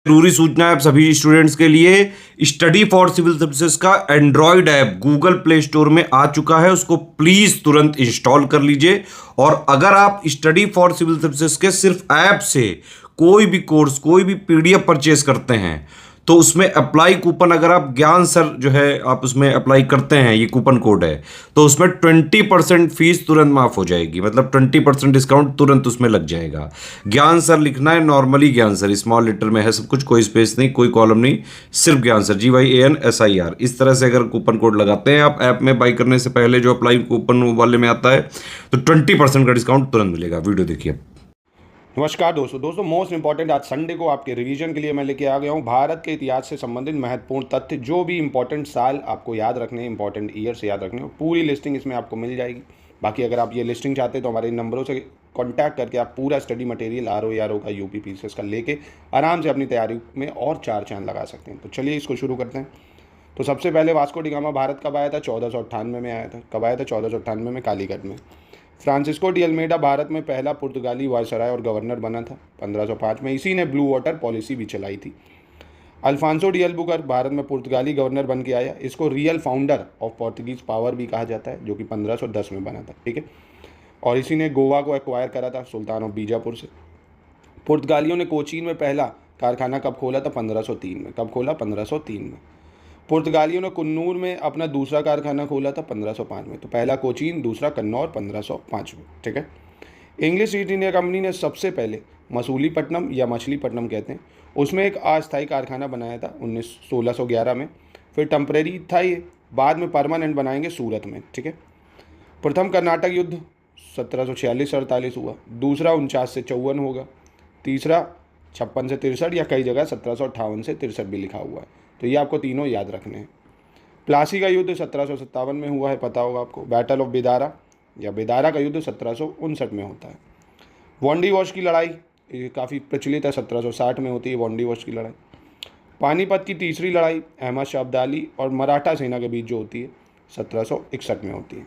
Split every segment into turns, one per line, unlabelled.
जरूरी सूचना है आप सभी स्टूडेंट्स के लिए। स्टडी फॉर सिविल सर्विसेज का Android app Google play store में आ चुका है, उसको प्लीज तुरंत इंस्टॉल कर लीजिए। और अगर आप स्टडी फॉर सिविल सर्विसेज के सिर्फ ऐप से कोई भी कोर्स, कोई भी पीडीएफ परचेस करते हैं तो उसमें अप्लाई कूपन, अगर आप ज्ञान सर जो है आप उसमें अप्लाई करते हैं, ये कूपन कोड है, तो उसमें 20% फीस तुरंत माफ हो जाएगी। मतलब 20% डिस्काउंट तुरंत उसमें लग जाएगा। ज्ञान सर लिखना है, नॉर्मली ज्ञान सर स्मॉल लेटर में है सब कुछ, कोई स्पेस नहीं, कोई कॉलम नहीं, सिर्फ ज्ञान सर, GYANSIR। इस तरह से अगर कूपन कोड लगाते हैं आप ऐप में बाई करने से पहले, जो अप्लाई कूपन वाले में आता है, तो 20% का डिस्काउंट तुरंत मिलेगा। वीडियो देखिए।
नमस्कार दोस्तों मोस्ट इंपॉर्टेंट आज संडे को आपके रिवीजन के लिए मैं लेके आ गया हूँ भारत के इतिहास से संबंधित महत्वपूर्ण तथ्य। जो भी इंपॉर्टेंट साल आपको याद रखने, इंपॉर्टेंट ईयर से याद रखने, पूरी लिस्टिंग इसमें आपको मिल जाएगी। बाकी अगर आप ये लिस्टिंग चाहते हैं तो हमारे इन नंबरों से कॉन्टैक्ट करके आप पूरा स्टडी मटेरियल RO का UP का लेके आराम से अपनी तैयारी में और 4 चांद लगा सकते हैं। तो चलिए इसको शुरू करते हैं। तो सबसे पहले वास्को डी गामा भारत कब आया था? 1498 में आया था। कब आया था? 1498 में कालीगढ़ में। फ्रांसिस्को डी अल्मेडा भारत में पहला पुर्तगाली वायसराय और गवर्नर बना था 1505 में। इसी ने ब्लू वाटर पॉलिसी भी चलाई थी। अल्फांसो डी अल्बुकर्क भारत में पुर्तगाली गवर्नर बन के आया। इसको real founder of Portuguese power भी कहा जाता है, जो कि 1510 में बना था। ठीक है। और इसी ने गोवा को एक्वायर करा था सुल्तान ऑफ बीजापुर से। पुर्तगालियों ने कोचीन में पहला कारखाना कब खोला था? 1503 में। कब खोला? 1503 में। पुर्तगालियों ने कुन्नूर में अपना दूसरा कारखाना खोला था 1505 में। तो पहला कोचीन, दूसरा कन्नौर 1505 में। ठीक है। इंग्लिश ईस्ट इंडिया कंपनी ने सबसे पहले मसूलीपट्टनम या मछलीपट्टनम कहते हैं, उसमें एक अस्थायी कारखाना बनाया था 1611 में। फिर टेम्परेरी था ये, बाद में परमानेंट बनाएंगे सूरत में। ठीक है। प्रथम कर्नाटक युद्ध 1746-48 हुआ। दूसरा 49 से 54 होगा। तीसरा 56 से 63, या कई जगह 1758 से 63 भी लिखा हुआ है। तो ये आपको तीनों याद रखने हैं। प्लासी का युद्ध 1757 में हुआ है, पता होगा आपको। बैटल ऑफ बेदारा या बेदारा का युद्ध 1759 में होता है। वॉन्डी वॉश की लड़ाई ये काफ़ी प्रचलित है, 1760 में होती है वॉन्डी वॉश की लड़ाई। पानीपत की तीसरी लड़ाई अहमद शाह अब्दाली और मराठा सेना के बीच जो होती है 1761 में होती है।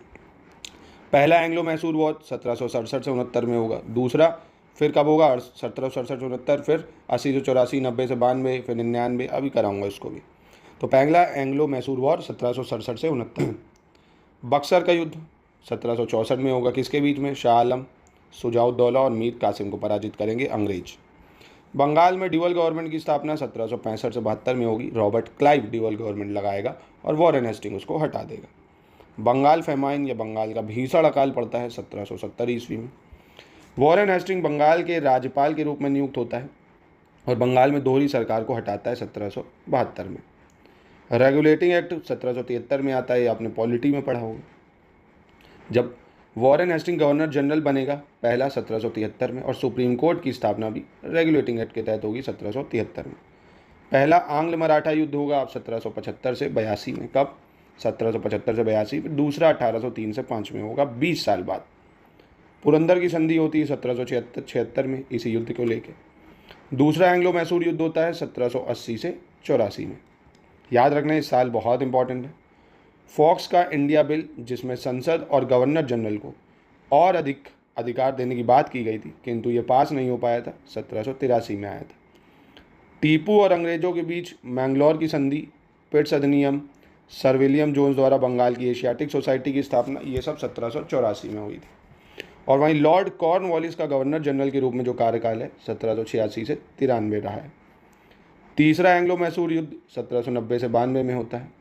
पहला एंग्लो मैसूर वॉर 1767 से 69 में होगा। दूसरा फिर कब होगा? 1767 से 69, फिर 80 से 84, 90 से 92, फिर 99, अभी कराऊंगा इसको भी। तो पहला एंग्लो मैसूर वॉर 1767 से 69। बक्सर का युद्ध 1764 में होगा। किसके बीच में? शाह आलम, सुजाउद्दौला और मीर कासिम को पराजित करेंगे अंग्रेज। बंगाल में ड्यूअल गवर्नमेंट की स्थापना 1765 से 72 में होगी। रॉबर्ट क्लाइव ड्यूअल गवर्नमेंट लगाएगा और वॉरेन हेस्टिंग उसको हटा देगा। बंगाल फेमाइन या बंगाल का भीषण अकाल पड़ता है 1770 ईस्वी में। वॉरेन हेस्टिंग बंगाल के राज्यपाल के रूप में नियुक्त होता है और बंगाल में दोहरी सरकार को हटाता है 1772 में। रेगुलेटिंग एक्ट 1773 में आता है, आपने पॉलिटी में पढ़ा होगा। जब वॉरेन हेस्टिंग गवर्नर जनरल बनेगा पहला 1773 में, और सुप्रीम कोर्ट की स्थापना भी रेगुलेटिंग एक्ट के तहत होगी 1773 में। पहला आंग्ल मराठा युद्ध होगा आप 1775 से 82 में। कब? 1775 से 82। फिर दूसरा 1803 से 5 में होगा, 20 साल बाद। पुरंदर की संधि होती है 1776 में इसी युद्ध को लेकर। दूसरा एंग्लो मैसूर युद्ध होता है 1780 से 84 में। याद रखना इस साल बहुत इंपॉर्टेंट है। फॉक्स का इंडिया बिल, जिसमें संसद और गवर्नर जनरल को और अधिक अधिकार देने की बात की गई थी, किंतु ये पास नहीं हो पाया था, 1783 में आया था। टीपू और अंग्रेजों के बीच मैंगलोर की संधि, पिट्स अधिनियम, सर विलियम जोन्स द्वारा बंगाल की एशियाटिक सोसाइटी की स्थापना, ये सब 1784 में हुई थी। और वहीं लॉर्ड कॉर्नवालिस का गवर्नर जनरल के रूप में जो कार्यकाल है 1786 से 93 रहा है। तीसरा एंग्लो मैसूर युद्ध 1790 से 92 में होता है।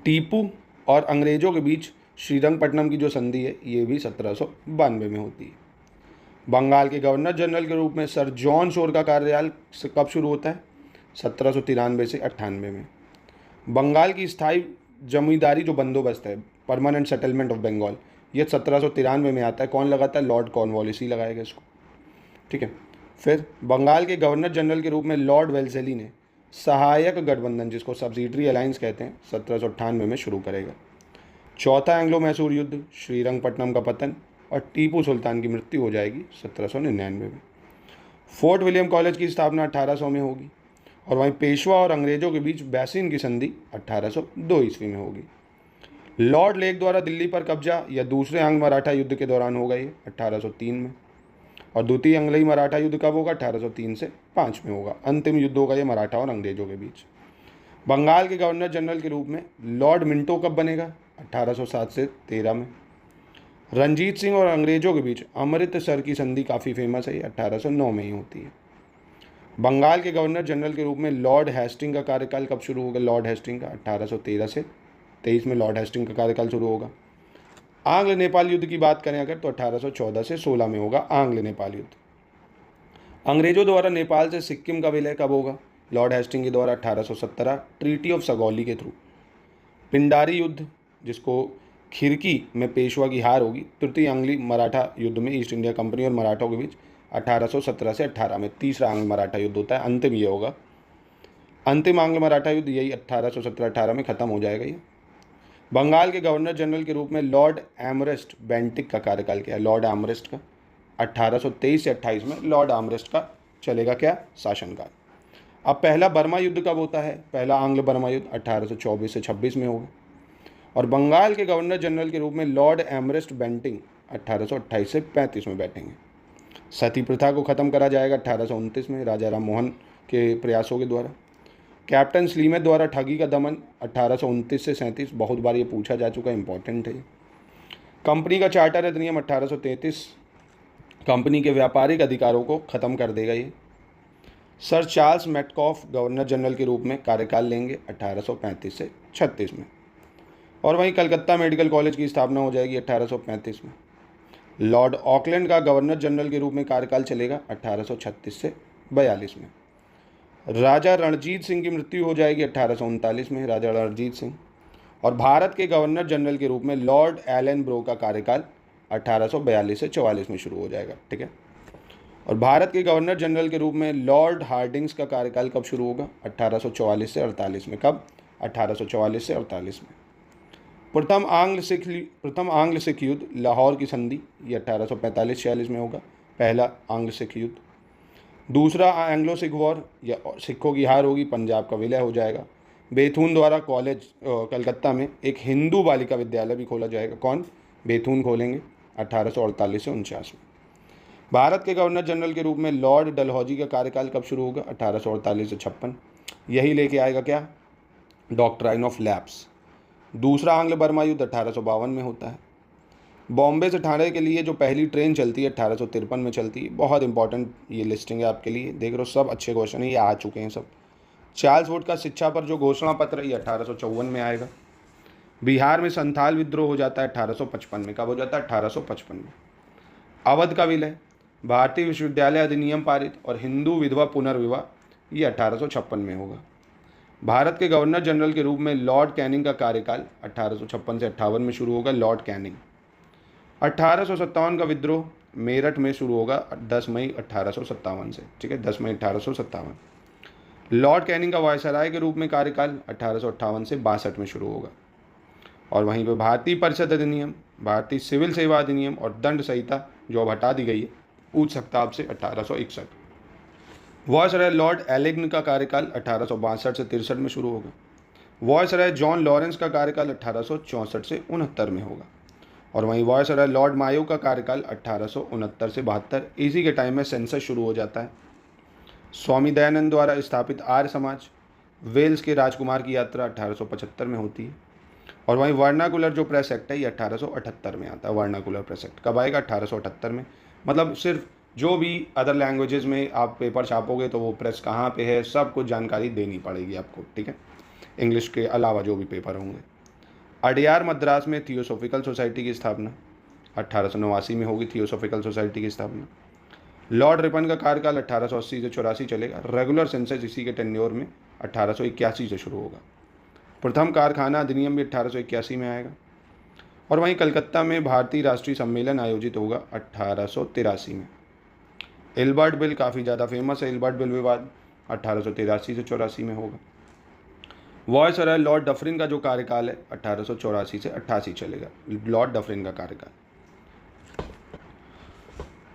टीपू और अंग्रेजों के बीच श्रीरंगपट्टनम की जो संधि है ये भी 1792 में होती है। बंगाल के गवर्नर जनरल के रूप में सर जॉन शोर का कार्यकाल कब शुरू होता है? 1793 से 98 में। बंगाल की स्थायी जमींदारी जो बंदोबस्त है, परमानेंट सेटलमेंट ऑफ बंगाल, ये 1793 में आता है। कौन लगाता है? लॉर्ड कॉर्नवालिस ही लगाएगा इसको। ठीक है। फिर बंगाल के गवर्नर जनरल के रूप में लॉर्ड वेल्सेली ने सहायक गठबंधन, जिसको सब्सिडरी अलायंस कहते हैं, 1798 में शुरू करेगा। चौथा एंग्लो मैसूर युद्ध, श्रीरंगपट्टनम का पतन और टीपू सुल्तान की मृत्यु हो जाएगी 1799 में। फोर्ट विलियम कॉलेज की स्थापना 1800 में होगी। और वहीं पेशवा और अंग्रेजों के बीच बैसिन की संधि 1802 ईस्वी में होगी। लॉर्ड लेक द्वारा दिल्ली पर कब्जा या दूसरे आंग्ल मराठा युद्ध के दौरान होगा ये 1803 में। और द्वितीय आंग्लेय मराठा युद्ध कब होगा? 1803 से 5 में होगा। अंतिम युद्ध होगा ये मराठा और अंग्रेजों के बीच। बंगाल के गवर्नर जनरल के रूप में लॉर्ड मिंटो कब बनेगा? 1807 से 13 में। रंजीत सिंह और अंग्रेजों के बीच अमृतसर की संधि काफ़ी फेमस है, ये 1809 में ही होती है। बंगाल के गवर्नर जनरल के रूप में लॉर्ड हेस्टिंग का कार्यकाल कब शुरू होगा? लॉर्ड हेस्टिंग का 1813 से 23 में लॉर्ड हेस्टिंग का कार्यकाल शुरू होगा। आंग्ल नेपाल युद्ध की बात करें अगर, तो 1814 से 16 में होगा आंग्ल नेपाल युद्ध। अंग्रेजों द्वारा नेपाल से सिक्किम का विलय कब होगा? लॉर्ड हेस्टिंग के द्वारा 1817 ट्रीटी ऑफ सगौली के थ्रू। पिंडारी युद्ध, जिसको खिरकी में पेशवा की हार होगी, तृतीय आंग्ल मराठा युद्ध में ईस्ट इंडिया कंपनी और मराठों के बीच 1817 से 18 में तीसरा आंग्ल मराठा युद्ध होता है। अंतिम ये होगा, अंतिम आंग्ल मराठा युद्ध यही 1817-18 में ख़त्म हो जाएगा ये। बंगाल के गवर्नर जनरल के रूप में लॉर्ड एमरेस्ट बेंटिक का कार्यकाल क्या है? लॉर्ड एमरेस्ट का 1823 से 28 में लॉर्ड आर्मरेस्ट का चलेगा क्या? शासनकाल। अब पहला बर्मा युद्ध कब होता है? पहला आंग्ल बर्मा युद्ध 1824 से 26 में होगा। और बंगाल के गवर्नर जनरल के रूप में लॉर्ड एमरेस्ट बेंटिंग 1828 से 35 में बैठेंगे। सती प्रथा को ख़त्म करा जाएगा 1829 में राजा राम मोहन के प्रयासों के द्वारा। कैप्टन स्लीमेथ द्वारा ठगी का दमन 1829 से 37, बहुत बार ये पूछा जा चुका, इंपॉर्टेंट है। कंपनी का चार्टर अधिनियम 1833 कंपनी के व्यापारिक अधिकारों को ख़त्म कर देगा ये। Sir Charles Metcalfe governor general के रूप में कार्यकाल लेंगे 1835 से 36 में। और वहीं कलकत्ता मेडिकल कॉलेज की स्थापना हो जाएगी 1835 में। लॉर्ड ऑकलैंड का गवर्नर जनरल के रूप में कार्यकाल चलेगा 1836 से 42 में। राजा रणजीत सिंह की मृत्यु हो जाएगी 1839 में, राजा रणजीत सिंह। और भारत के गवर्नर जनरल के रूप में लॉर्ड एलन ब्रो का कार्यकाल 1842 से 44 में शुरू हो जाएगा, ठीक है। और भारत के गवर्नर जनरल के रूप में लॉर्ड हार्डिंग्स का कार्यकाल कब शुरू होगा? 1844 से 48 में। कब? 1844 से 48 में। प्रथम आंग्ल सिख युद्ध लाहौर की संधि, ये 1845-46 में होगा, पहला आंग्ल सिख युद्ध। दूसरा एंग्लो सिख वॉर, या सिखों की हार होगी, पंजाब का विलय हो जाएगा। बेथून द्वारा कॉलेज कलकत्ता में एक हिंदू बालिका विद्यालय भी खोला जाएगा। कौन? बेथून खोलेंगे 1848 से 49 में। भारत के गवर्नर जनरल के रूप में लॉर्ड डलहौजी का कार्यकाल कब शुरू होगा? 1848 से 56। यही लेके आएगा क्या? Doctrine of lapse. दूसरा आंग्ल बर्मा युद्ध 1852 में होता है। बॉम्बे से ठाणे के लिए जो पहली ट्रेन चलती है 1853 में चलती है। बहुत इंपॉर्टेंट ये लिस्टिंग है आपके लिए, देख रहे हो सब अच्छे क्वेश्चन है, ये आ चुके हैं सब। चार्ल्स वुड का शिक्षा पर जो घोषणा पत्र, ये 1854 में आएगा। बिहार में संथाल विद्रोह हो जाता है 1855 में। कब हो जाता है? 1855 में। अवध का विलय, भारतीय विश्वविद्यालय अधिनियम पारित और हिंदू विधवा पुनर्विवाह, ये 1856 में होगा। भारत के गवर्नर जनरल के रूप में लॉर्ड कैनिंग का कार्यकाल 1856 से 58 में शुरू होगा। Lord Canning. 1857 का विद्रोह मेरठ में शुरू होगा 10 मई 1857 से, ठीक है, 10 मई 1857। लॉर्ड कैनिंग का वायसराय के रूप में कार्यकाल 1858 से 62 में शुरू होगा। और वहीं पर भारतीय परिषद अधिनियम, भारतीय सिविल सेवा अधिनियम और दंड संहिता जो अब हटा दी गई है, पूछ सकता आपसे 1861। वायसराय लॉर्ड एलिग्न का कार्यकाल 1862 से 63 में शुरू होगा। वायसराय जॉन लॉरेंस का कार्यकाल 1864 से 69 में होगा। और वहीं वायसराय लॉर्ड मायो का कार्यकाल 1869 से 72, इसी के टाइम में सेंसस शुरू हो जाता है। स्वामी दयानंद द्वारा स्थापित आर्य समाज, वेल्स के राजकुमार की यात्रा 1875 में होती है। और वहीं वर्नाकुलर जो प्रेस एक्ट है, ये 1878 में आता है। वर्नाकुलर प्रेस एक्ट कब आएगा? 1878 में। मतलब सिर्फ जो भी अदर लैंग्वेजेस में आप पेपर छापोगे तो वो प्रेस कहाँ पे है, सब कुछ जानकारी देनी पड़ेगी आपको, ठीक है, इंग्लिश के अलावा जो भी पेपर होंगे। अडियार मद्रास में थियोसॉफिकल सोसाइटी की स्थापना 1889 में होगी। थियोसॉफिकल सोसाइटी की स्थापना। लॉर्ड रिपन का कार्यकाल 1880 से 84 चलेगा। रेगुलर सेंसस इसी के टेन्योर में 1881 से शुरू होगा। प्रथम कारखाना अधिनियम भी 1881 में आएगा। और वहीं कलकत्ता में भारतीय राष्ट्रीय सम्मेलन आयोजित होगा 1883 में। एल्बर्ट बिल काफ़ी ज़्यादा फेमस है, एल्बर्ट बिल विवाद 1883 से 84 में होगा। वायसराय लॉर्ड डफरिन का जो कार्यकाल है 1884 से 88 चलेगा। लॉर्ड डफरिन का कार्यकाल।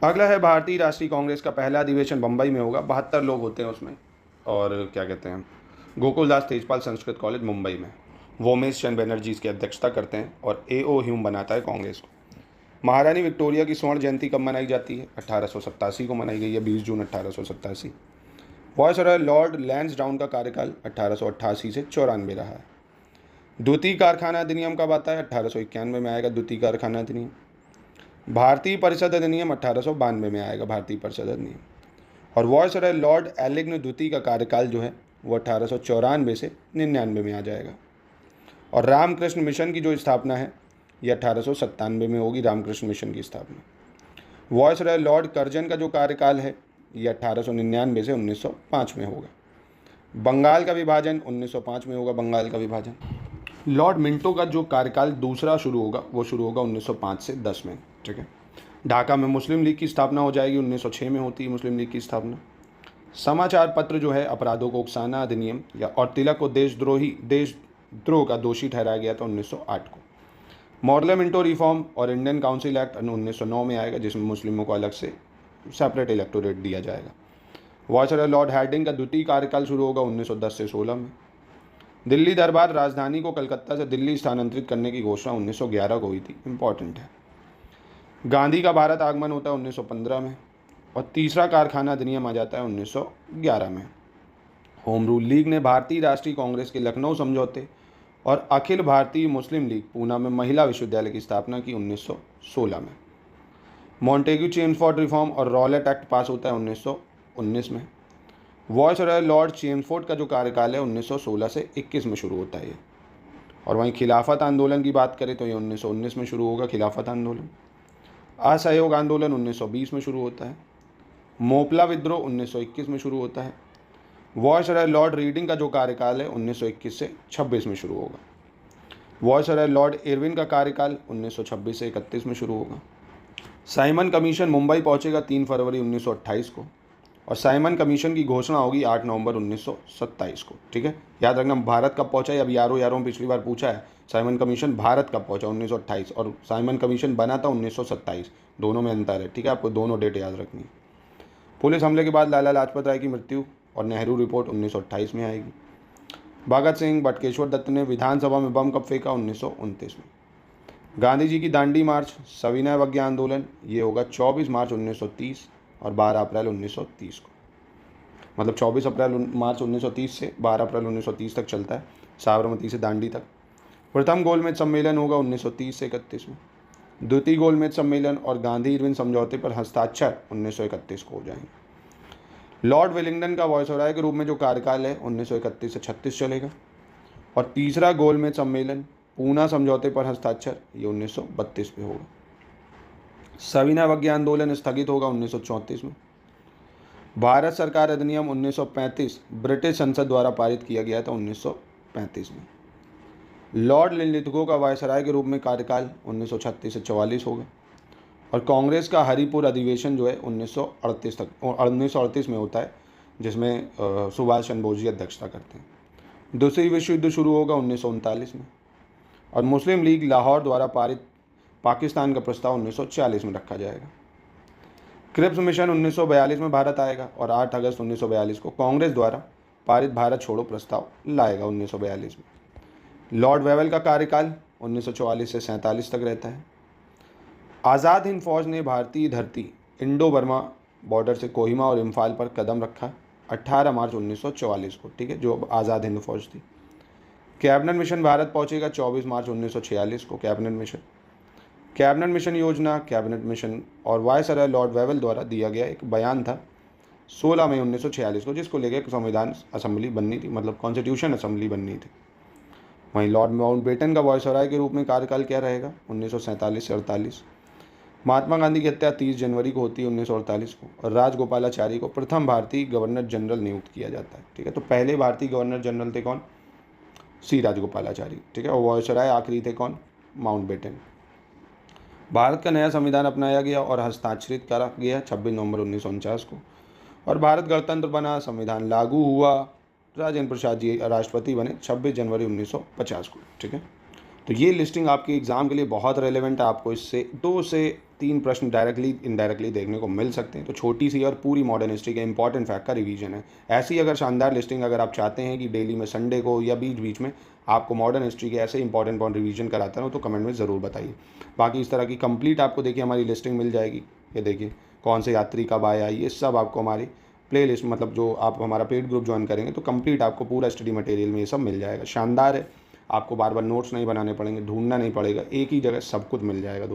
अगला है भारतीय राष्ट्रीय कांग्रेस का पहला अधिवेशन बम्बई में होगा। 72 लोग होते हैं उसमें। और क्या कहते हैं, गोकुलदास तेजपाल संस्कृत कॉलेज मुंबई में। वोमेश चंद बनर्जी इसकी अध्यक्षता करते हैं और A.O. ह्यूम बनाता है कांग्रेस को। महारानी विक्टोरिया की स्वर्ण जयंती कब मनाई जाती है? 1887 को मनाई गई है, 20 जून 1887। वायसराय लॉर्ड लैंसडाउन का कार्यकाल 1888 से 94 रहा है। द्वितीय कारखाना अधिनियम कब आता है? 1891 में आएगा द्वितीय कारखाना अधिनियम। भारतीय परिषद अधिनियम 1892 में आएगा भारतीय परिषद अधिनियम। और वायसराय लॉर्ड एलिग्न द्वितीय का कार्यकाल जो है वो 1894 से 99 में आ जाएगा। और रामकृष्ण मिशन की जो स्थापना है ये 1897 में होगी, रामकृष्ण मिशन की स्थापना। वायसराय लॉर्ड कर्जन का जो कार्यकाल है ये 1899 से 1905 में होगा। बंगाल का विभाजन 1905 में होगा, बंगाल का विभाजन। लॉर्ड मिंटो का जो कार्यकाल दूसरा शुरू होगा वो शुरू होगा 1905 से 10 में, ठीक है। ढाका में मुस्लिम लीग की स्थापना हो जाएगी, 1906 में होती है मुस्लिम लीग की स्थापना। समाचार पत्र जो है अपराधों को उकसाना अधिनियम और तिलक को देशद्रोह का दोषी ठहराया गया था 1908 को। मॉडल मिंटो रिफॉर्म और इंडियन काउंसिल एक्ट 1909 में आएगा, जिसमें मुस्लिमों को अलग से सेपरेट इलेक्टोरेट दिया जाएगा। वायसराय लॉर्ड हार्डिंग का द्वितीय कार्यकाल शुरू होगा 1910 से 16 में। दिल्ली दरबार राजधानी को कलकत्ता से दिल्ली स्थानांतरित करने की घोषणा 1911 को हुई थी, इंपॉर्टेंट है। गांधी का भारत आगमन होता है 1915 में। और तीसरा कारखाना अधिनियम आ जाता है 1911 में। होम रूल लीग ने भारतीय राष्ट्रीय कांग्रेस के लखनऊ समझौते और अखिल भारतीय मुस्लिम लीग पूना में महिला विश्वविद्यालय की स्थापना की 1916 में। मॉन्टेग्यू चेम्सफोर्ड रिफॉर्म और रॉलेट एक्ट पास होता है 1919 में। वायसराय लॉर्ड चेम्सफोर्ड का जो कार्यकाल है 1916 से 21 में शुरू होता है ये। और वहीं खिलाफत आंदोलन की बात करें तो ये 1919 में शुरू होगा, खिलाफत आंदोलन। असहयोग आंदोलन 1920 में शुरू होता है। मोपला विद्रोह 1921 में शुरू होता है। वायसराय लॉर्ड रीडिंग का जो कार्यकाल है 1921 से 26 में शुरू होगा। वायसराय लॉर्ड इरविन का कार्यकाल 1926 से 31 में शुरू होगा। साइमन कमीशन मुंबई पहुंचेगा 3 फरवरी 1928 को। और साइमन कमीशन की घोषणा होगी 8 नवंबर 1927 को, ठीक है। याद रखना भारत कब पहुंचा है, अब यारों पिछली बार पूछा है। साइमन कमीशन भारत कब पहुंचा 1928 और साइमन कमीशन बना था 1927, दोनों में अंतर है, ठीक है। आपको दोनों डेट याद रखनी है। पुलिस हमले के बाद लाला लाजपत राय की मृत्यु और नेहरू रिपोर्ट 1928 में आएगी। भगत सिंह बटुकेश्वर दत्त ने विधानसभा में बम कब फेंका? 1929 में। गांधी जी की दांडी मार्च सविनय अवज्ञा आंदोलन ये होगा 24 मार्च 1930 और 12 अप्रैल 1930 को। मतलब 24 अप्रैल मार्च 1930 से 12 अप्रैल 1930 तक चलता है, साबरमती से दांडी तक। प्रथम गोलमेज सम्मेलन होगा 1930 से 31 में। द्वितीय गोलमेज सम्मेलन और गांधी इरविन समझौते पर हस्ताक्षर 1931 को हो जाएंगे। लॉर्ड वेलिंगटन का वायसराय के रूप में जो कार्यकाल है 1931 से 36 चलेगा। और तीसरा गोलमेज सम्मेलन पूना समझौते पर हस्ताक्षर ये 1932 में होगा। सविनय अवज्ञा आंदोलन स्थगित होगा 1934 में। भारत सरकार अधिनियम 1935 ब्रिटिश संसद द्वारा पारित किया गया था 1935 में। लॉर्ड लिनलिथगो का वायसराय के रूप में कार्यकाल 1936 से 44 होगा। और कांग्रेस का हरिपुर अधिवेशन जो है 1938 में होता है, जिसमें सुभाष चंद्र बोस जी अध्यक्षता करते हैं। दूसरी विश्व युद्ध शुरू होगा 1939 में। और मुस्लिम लीग लाहौर द्वारा पारित पाकिस्तान का प्रस्ताव 1940 में रखा जाएगा। क्रिप्स मिशन 1942 में भारत आएगा और 8 अगस्त 1942 को कांग्रेस द्वारा पारित भारत छोड़ो प्रस्ताव लाएगा 1942 में। लॉर्ड वेवेल का कार्यकाल 1944 से 47 तक रहता है। आज़ाद हिंद फौज ने भारतीय धरती इंडो बर्मा बॉर्डर से कोहिमा और इम्फाल पर कदम रखा 18 मार्च 1944 को, ठीक है, जो आज़ाद हिंद फौज थी। कैबिनेट मिशन भारत पहुंचेगा 24 मार्च 1946 को। कैबिनेट मिशन योजना, कैबिनेट मिशन और वायसराय लॉर्ड वेवेल द्वारा दिया गया एक बयान था 16 मई 1946 को, जिसको लेकर संविधान असेंबली बननी थी, मतलब कॉन्स्टिट्यूशन असेंबली बननी थी। वहीं लॉर्ड माउंटबेटन का वायसराय के रूप में कार्यकाल क्या रहेगा? 1947 से 48। महात्मा गांधी की हत्या 30 जनवरी को होती है 1948 को। और राजगोपालाचारी को प्रथम भारतीय गवर्नर जनरल नियुक्त किया जाता है, ठीक है। तो पहले भारतीय गवर्नर जनरल थे कौन? सी राजगोपालाचारी, ठीक है। और वायसराय आखिरी थे कौन? माउंटबेटन। भारत का नया संविधान अपनाया गया और हस्ताक्षरित करा गया 26 नवंबर 1949 को। और भारत गणतंत्र बना, संविधान लागू हुआ, राजेंद्र प्रसाद जी राष्ट्रपति बने 26 जनवरी 1950 को, ठीक है। तो ये लिस्टिंग आपके एग्ज़ाम के लिए बहुत रेलेवेंट है। आपको इससे 2 से 3 प्रश्न डायरेक्टली इनडायरेक्टली देखने को मिल सकते हैं। तो छोटी सी और पूरी मॉडर्न हिस्ट्री के इंपॉर्टेंट फैक्ट का रिवीजन है। ऐसी अगर शानदार लिस्टिंग अगर आप चाहते हैं कि डेली में संडे को या बीच बीच में आपको मॉडर्न हिस्ट्री के ऐसे इंपॉर्टेंट पॉइंट रिवीजन कराता हूँ, तो कमेंट में ज़रूर बताइए। बाकी इस तरह की कंप्लीट आपको देखिए हमारी लिस्टिंग मिल जाएगी। ये देखिए कौन से यात्री कब आया, ये सब आपको हमारी प्ले लिस्ट, मतलब जो आप हमारा पेड ग्रुप ज्वाइन करेंगे तो कंप्लीट आपको पूरा स्टडी मटेरियल में ये सब मिल जाएगा। शानदार है, आपको बार बार नोट्स नहीं बनाने पड़ेंगे, ढूंढना नहीं पड़ेगा, एक ही जगह सब कुछ मिल जाएगा दोस्तों।